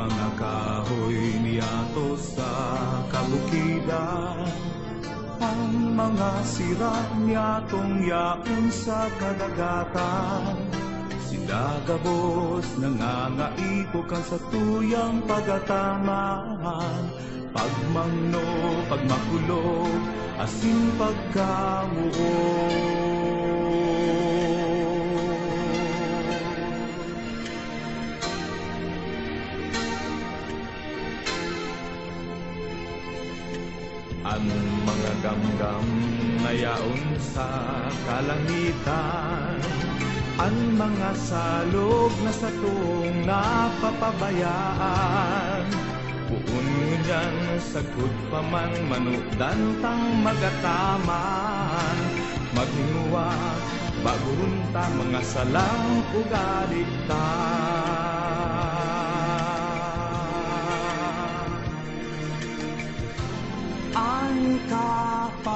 mga kahoy niyato sa kabukidan, ang mga sira niyatong yaon sa kadagatan. Sila gabos nangangaiko kang sa tuyang pagatamaan, pagmangno, pagmakulog, asin pagkamuo. Ang mga gamgam ngayaon sa kalangitan, ang mga salog na satong napapabayaan, puun ngunyan sagud pa man manukdan tang magataman, maghinguwa bagon ta mga salang ugaligta. Ang kapalibutan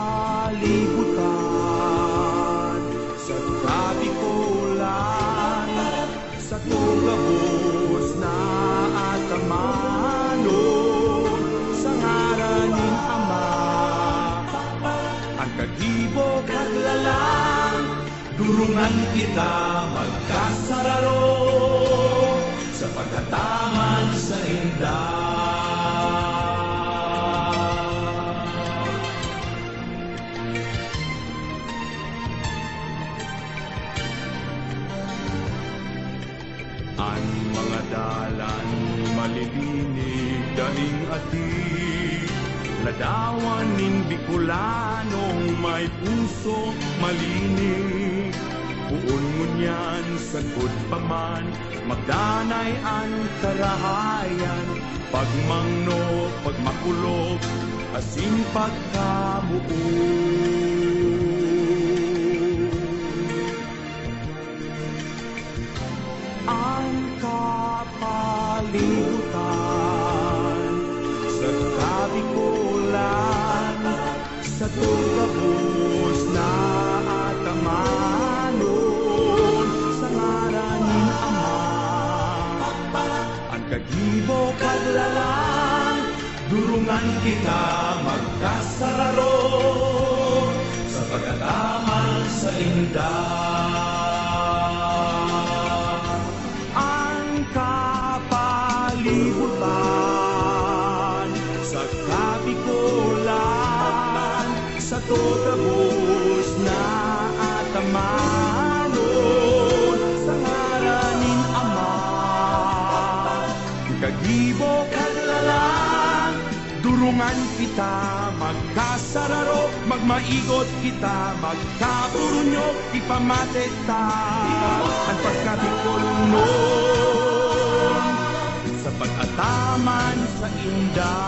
sa kabikulan, sa tugabos na atamanon, sa ngaranin Ama, ang kagibo kaglalang, durungan kita magkasararo sa pagkataman sa indah. Ang mga dalan malilinig daing ati, ladawan ning Bicolanong may puso malinig. Puon ngunyan sagud pa man magdanay ang karahayan, pagmangno, pagmakulog, asin pagkamuo. Ang kapalibutan sa kabikulan, sa tugabos na atamanon, sa ngaranin Ama, ang kagibo kaglalang, durungan kita magkasararo sa pagkataman sa indah. Kapalibutan sa kabikulan, sa tugabos na atamanon, sa ngaranin Ama, kagibo kaglalang, durungan kita magkasararo, magmaigot kita magkaburunyo, ipamate ta ang pagkabikulon sa pag-ataman sa indah.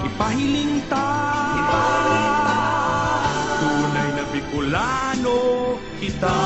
Ipahiling ta, tunay na Bicolano kita.